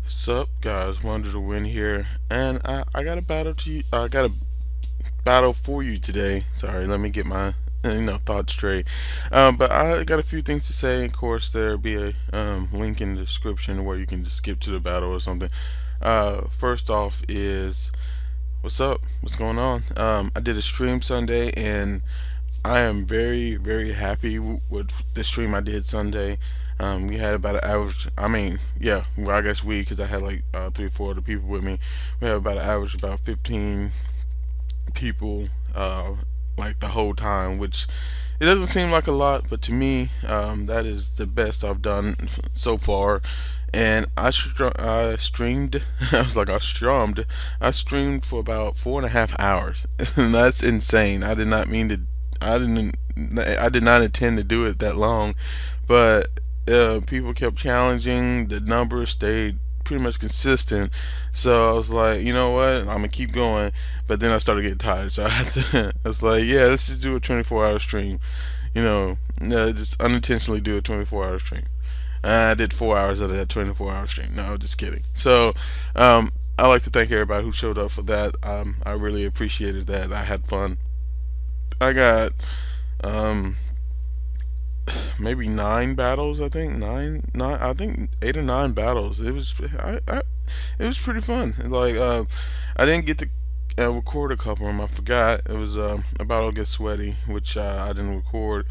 Sup guys, Wonder to Win here, and I got a battle to you. I got a battle for you today. Sorry, let me get my thoughts straight. But I got a few things to say. Of course, there'll be a link in the description where you can just skip to the battle or something. First off is what's up? What's going on? I did a stream Sunday, and I am very happy with the stream I did Sunday. We had about an average. I mean, yeah, well, I guess because I had like 3 or 4 other people with me. We had about an average about 15 people, like the whole time, which it doesn't seem like a lot, but to me, that is the best I've done so far. And I streamed. I was like I streamed for about 4.5 hours, and that's insane. I did not mean to. I didn't. I did not intend to do it that long, but people kept challenging. The numbers stayed pretty much consistent. So I was like, you know what? I'm gonna keep going. But then I started getting tired, so I was like, yeah, let's just do a 24-hour stream. Just unintentionally do a 24-hour stream. I did 4 hours of that 24-hour stream. No, just kidding. So, I like to thank everybody who showed up for that. I really appreciated that. I had fun. I got um, maybe 9 battles. I think nine. I think 8 or 9 battles. It was pretty fun. Like, I didn't get to record a couple of them. I forgot. It was a battle against Sweaty, which I didn't record.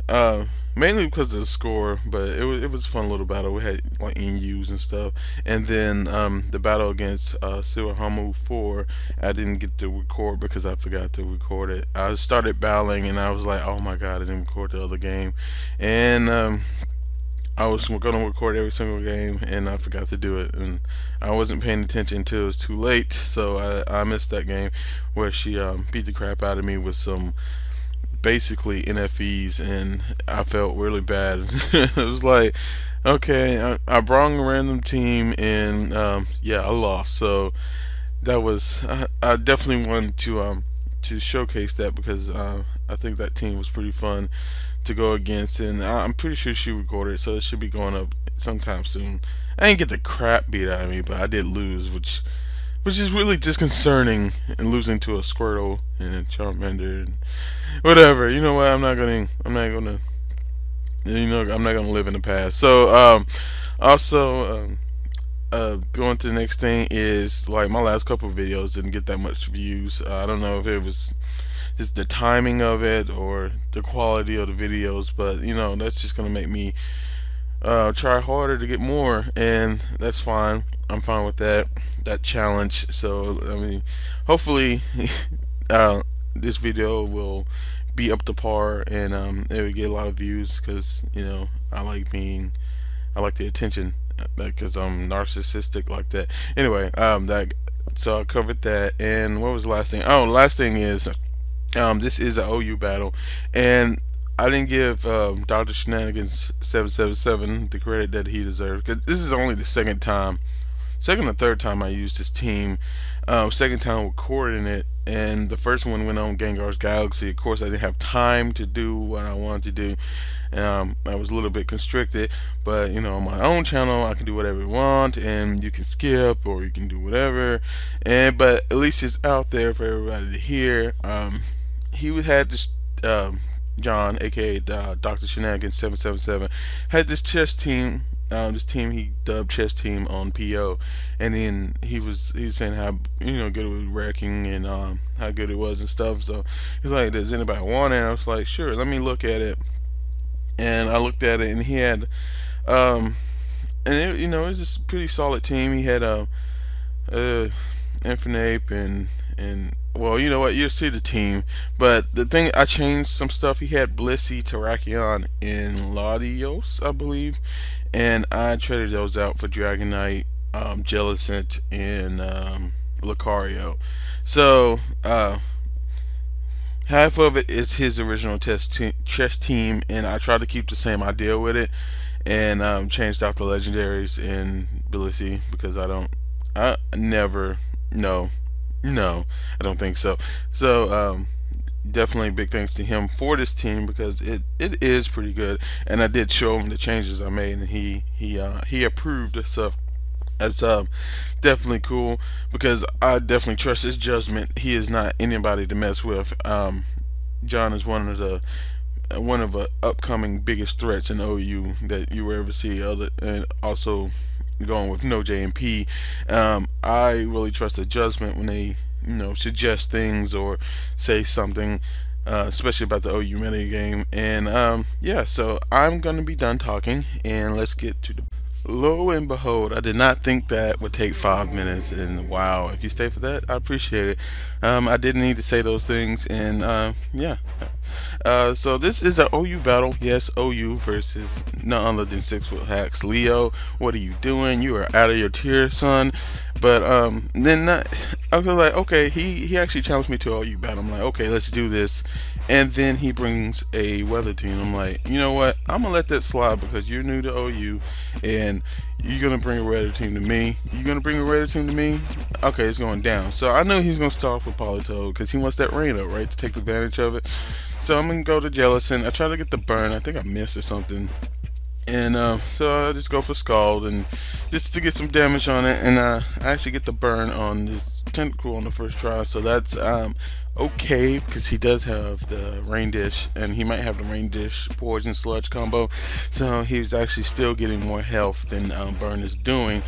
Uh, Mainly because of the score, but it was a fun little battle. We had like NUs and stuff, and then the battle against Silverhamu 4, I didn't get to record because I forgot to record it. I started battling and I was like, oh my god, I didn't record the other game, and I was gonna record every single game and I forgot to do it, and I wasn't paying attention until it was too late, so I missed that game where she beat the crap out of me with some basically NFEs, and I felt really bad. It was like, okay, I brought a random team, and yeah, I lost. So that was I definitely wanted to showcase that because I think that team was pretty fun to go against, and I'm pretty sure she recorded it, so it should be going up sometime soon. I didn't get the crap beat out of me, but I did lose, which is really disconcerting, and losing to a Squirtle and a Charmander and whatever. You know what? I'm not gonna live in the past. So, also, going to the next thing is like my last couple of videos didn't get that much views. I don't know if it was just the timing of it or the quality of the videos, but that's just gonna make me try harder to get more, and that's fine. I'm fine with that challenge. So I mean, hopefully, this video will be up to par, and it will get a lot of views because I like the attention because I'm narcissistic like that. Anyway, that so I covered that, and what was the last thing? Oh, the last thing is this is an OU battle, and I didn't give Dr. Shenanigans 777 the credit that he deserves because this is only the second or third time I used this team. Second time recording it, and the first one went on Gengar's Galaxy. Of course, I didn't have time to do what I wanted to do. I was a little bit constricted, but on my own channel, I can do whatever I want, and you can skip or you can do whatever. But at least it's out there for everybody to hear. He had this. John, aka Dr. Shenanigans 777, had this chess team. This team he dubbed chess team on PO, and then he was saying how good it was wrecking, and how good it was and stuff. So he's like, "Does anybody want it?" And I was like, "Sure, let me look at it." And I looked at it, and he had, and it was just a pretty solid team. He had Infinite and well, you know what? You'll see the team. But the thing, I changed some stuff. He had Blissey, Terrakion, and Latios, I believe, and I traded those out for Dragonite, Jellicent, and Lucario. So half of it is his original chess team, and I tried to keep the same idea with it, and changed out the legendaries and Blissey because I never, no, no, I don't think so. So definitely big thanks to him for this team because it is pretty good, and I did show him the changes I made, and he approved. So That's definitely cool because I definitely trust his judgment. He is not anybody to mess with. John is one of the upcoming biggest threats in OU that you will ever see. Other and also going with no JMP, I really trust the judgment when they suggest things or say something. Especially about the OU meta game, and yeah, so I'm gonna be done talking, and let's get to the. Lo and behold, I did not think that would take 5 minutes, and wow, if you stay for that, I appreciate it. I didn't need to say those things, and yeah. So this is an OU battle. Yes, OU versus none other than 6ftHax. Leo, what are you doing? You are out of your tier, son. But then I was like, okay, he actually challenged me to OU battle. I'm like, okay, let's do this. And then he brings a weather team. I'm like, you know what? I'm gonna let that slide because you're new to OU, and you're gonna bring a weather team to me. You're gonna bring a weather team to me. Okay, it's going down. So I know he's gonna start off with Polytoad because he wants that rain up, right, to take advantage of it. So I'm gonna go to Jellicent. I try to get the burn. I think I missed or something. And so I just go for Scald and just to get some damage on it, and I actually get the burn on this Tentacle on the first try. So that's okay because he does have the Rain Dish, and he might have the Rain Dish Poison Sludge combo. So he's actually still getting more health than Burn is doing.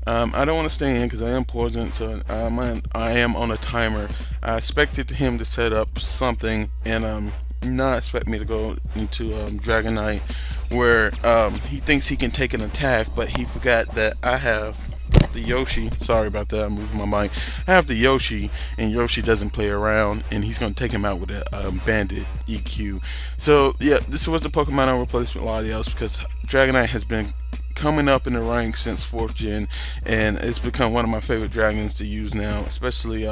I don't want to stay in because I am poisoned, so I am on a timer. I expected him to set up something, and not expect me to go into Dragonite, where he thinks he can take an attack, but he forgot that I have the Yoshi. Sorry about that, I'm moving my mic. I have the Yoshi, and Yoshi doesn't play around, and he's going to take him out with a Bandit EQ. So yeah, this was the Pokemon I replaced with Latios because Dragonite has been coming up in the ranks since 4th gen, and it's become one of my favorite dragons to use now, especially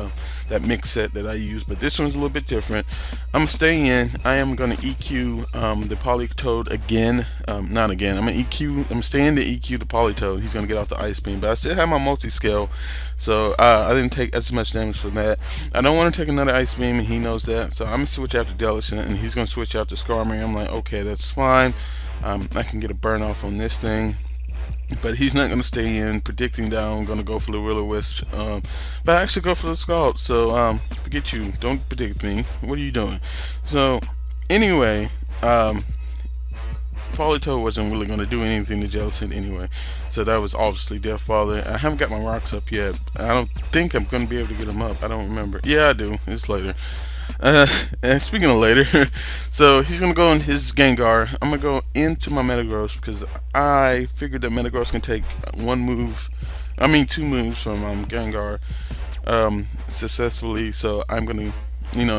that mix set that I use. But this one's a little bit different. I'm staying in. I am going to EQ the Polytoad again. Not again. I'm going to EQ. I'm staying to EQ the Polytoad. He's going to get off the Ice Beam, but I still have my multi-scale, so I didn't take as much damage from that. I don't want to take another Ice Beam, and he knows that, so I'm going to switch out to Delicent, and he's going to switch out to Skarmory. I'm like, okay, that's fine. I can get a burn off on this thing. But he's not going to stay in, predicting that I'm going to go for the Will-O-Wisp. But I actually go for the Scald, so forget you. Don't predict me. What are you doing? So, anyway, Polytoad wasn't really going to do anything to Jellicent anyway. So that was obviously their father. I haven't got my rocks up yet. I don't think I'm going to be able to get them up. I don't remember. Yeah, I do. It's later. And speaking of later, so he's gonna go in his Gengar. I'm gonna go into my Metagross because I figured that Metagross can take two moves from Gengar successfully. So I'm gonna,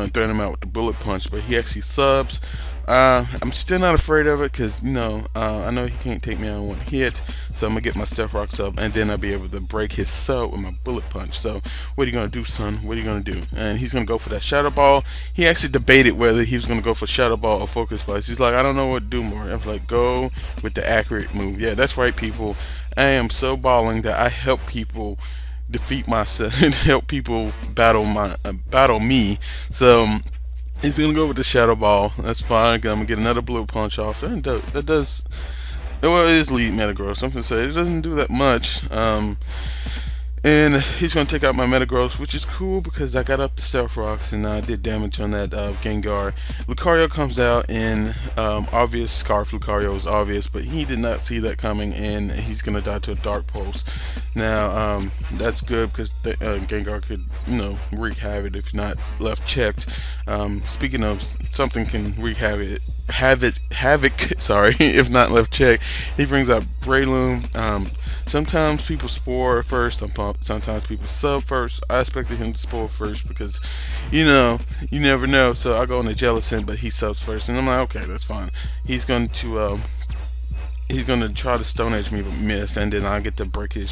throw him out with the Bullet Punch. But he actually subs. I'm still not afraid of it because I know he can't take me on one hit. So I'm gonna get my Stealth Rocks up, and then I'll be able to break his sub with my Bullet Punch. So what are you gonna do, son? What are you gonna do? And he's gonna go for that Shadow Ball. He actually debated whether he was gonna go for Shadow Ball or Focus Blast. He's like, I don't know what to do more. I was like, go with the accurate move. Yeah, that's right, people. I am so balling that I help people defeat myself and help people battle me. So he's gonna go with the Shadow Ball. That's fine. I'm gonna get another Blue Punch off. That does. Well, it is lead Metagross. I'm gonna say it doesn't do that much. And he's gonna take out my Metagross, which is cool because I got up the Stealth Rocks and I did damage on that Gengar. Lucario comes out, and obvious Scarf Lucario is obvious, but he did not see that coming, and he's gonna die to a Dark Pulse. Now that's good because the Gengar could wreak havoc if not left checked. Speaking of something can wreak havoc, sorry, if not left checked, he brings out Breloom. Sometimes people spore first, sometimes people sub first. I expected him to spore first because, you never know. So I go into Jellicent, but he subs first, and I'm like, okay, that's fine. He's going to try to Stone Edge me, but miss, and then I get to break his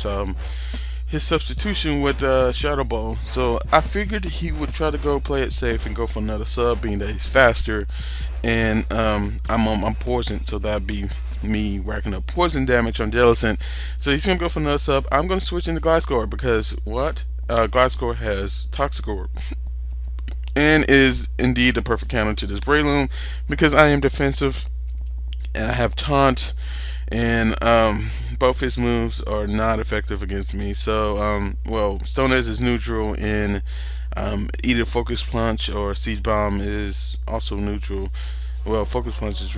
substitution with Shadow Ball. So I figured he would try to go play it safe and go for another sub, being that he's faster, and I'm poisoned, so that'd be me racking up poison damage on Jellicent. So he's gonna go for another sub. I'm gonna switch into Gliscor because Gliscor has Toxic Orb and is indeed the perfect counter to this Breloom because I am defensive and I have Taunt, and both his moves are not effective against me. So, well, Stone Edge is neutral, and either Focus Punch or Siege Bomb is also neutral. Well, Focus Punch is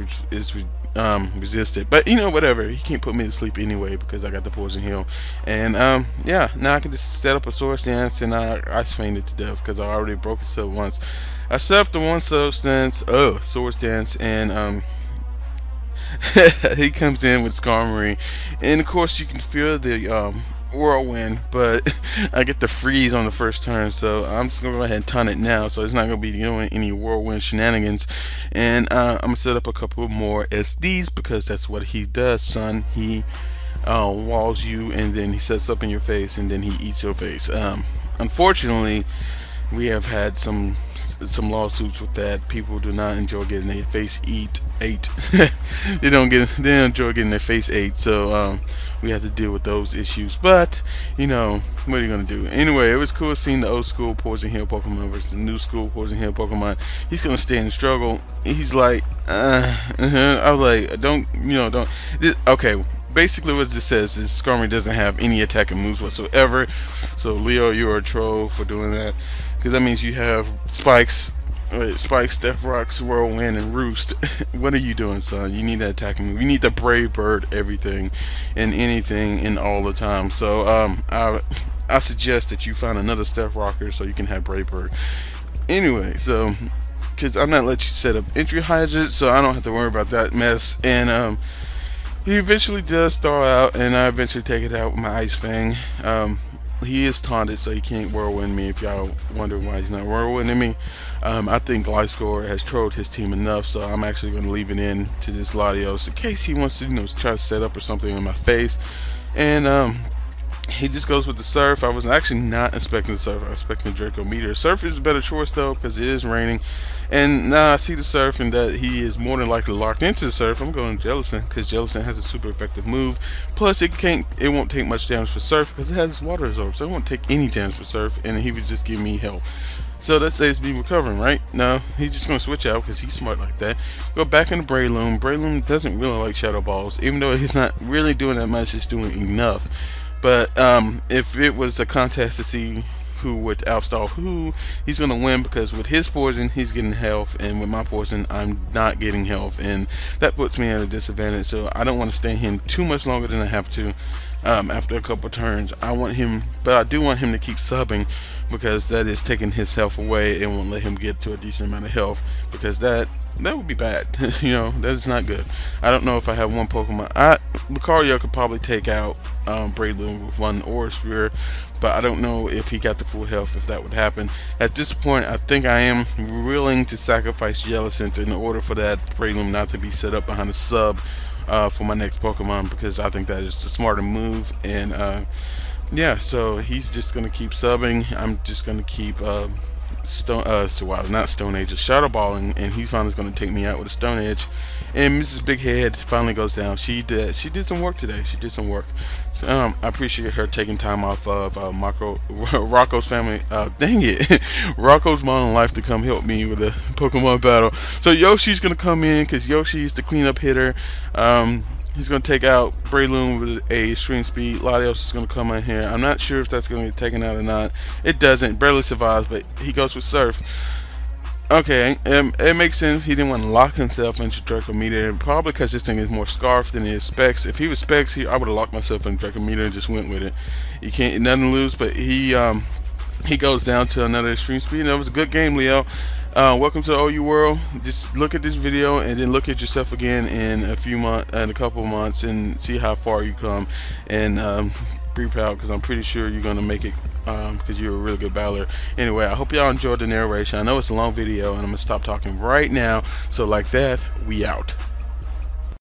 resisted, but whatever. He can't put me to sleep anyway because I got the Poison Heal, and yeah, now I can just set up a Swords Dance, and I Ice Fainted to death because I already broke it sub once. I set up the one substance, Swords Dance, and he comes in with Skarmory, and of course you can feel the whirlwind, but I get the freeze on the first turn, so I'm just gonna go ahead and ton it now, so it's not gonna be doing any whirlwind shenanigans. And I'm gonna set up a couple more SDs because that's what he does, son. He walls you, and then he sets up in your face, and then he eats your face. Unfortunately, we have had some lawsuits with that. People do not enjoy getting their face ate. they don't enjoy getting their face ate. So we have to deal with those issues. But what are you gonna do? Anyway, it was cool seeing the old school Poison Hill Pokemon versus the new school Poison Hill Pokemon. He's gonna stay in the struggle. He's like, I was like, don't. Okay. Basically, what this says is Skarmory doesn't have any attacking moves whatsoever. So Leo, you're a troll for doing that, because that means you have Spikes, Step Rocks, Whirlwind, and Roost. What are you doing, son? You need that attacking move. You need the Brave Bird, everything and anything and all the time. So I suggest that you find another Step Rocker so you can have Brave Bird. Anyway, so because I'm not let you set up entry hazards, so I don't have to worry about that mess. And he eventually does thaw out, and I eventually take it out with my Ice Fang. He is taunted, so he can't whirlwind me. If y'all wonder why he's not whirlwinding me, I think Gliscor has trolled his team enough, so I'm actually going to leave it in to this Latios in case he wants to, try to set up or something in my face. And he just goes with the Surf. I was actually not expecting the Surf. I was expecting the Draco Meteor. Surf is a better choice though because it is raining. And now I see the Surf and that he is more than likely locked into the Surf. I'm going Jellicent because Jellicent has a super effective move. Plus it won't take much damage for Surf because it has Water Absorb, so it won't take any damage for Surf, and he would just give me health. So that saves me recovering, right? No, he's just going to switch out because he's smart like that. Go back into Breloom. Breloom doesn't really like Shadow Balls, even though he's not really doing that much, it's doing enough. But if it was a contest to see who would outstall who, he's going to win because with his poison, he's getting health, and with my poison, I'm not getting health, and that puts me at a disadvantage. So I don't want to stay here too much longer than I have to. After a couple turns, I want him, but I do want him to keep subbing because that is taking his health away and won't let him get to a decent amount of health, because that would be bad. That is not good. I don't know if I have one Pokemon. Lucario could probably take out Breloom with one Aura Sphere, but I don't know if he got the full health if that would happen. At this point, I think I am willing to sacrifice Jellicent in order for that Breloom not to be set up behind a sub for my next Pokemon, because I think that is the smarter move. And yeah, so he's just gonna keep subbing. I'm just gonna keep not Stone Edge, Shadow Balling, and he's finally gonna take me out with a Stone Edge. And Mrs. Big Head finally goes down. She did some work today. She did some work. So, I appreciate her taking time off of Rocco's family. Dang it, Rocco's Modern Life to come help me with the Pokemon battle. So Yoshi's gonna come in because Yoshi's the cleanup hitter. He's going to take out Breloom with a extreme speed. Latios is going to come in here. I'm not sure if that's going to get taken out or not. It doesn't. Barely survives, but he goes with Surf. Okay, it makes sense. He didn't want to lock himself into Draco Meteor, probably because this thing is more Scarf than it is Specs. If he was Specs, I would have locked myself in Draco Meteor and just went with it. You can't, nothing to lose, but he goes down to another extreme speed. And that was a good game, Leo. Welcome to the OU world. Just look at this video and then look at yourself again in a couple of months, and see how far you come, and be proud, because I'm pretty sure you're gonna make it, because you're a really good battler. Anyway, I hope y'all enjoyed the narration. I know it's a long video, and I'm gonna stop talking right now. So like that, we out.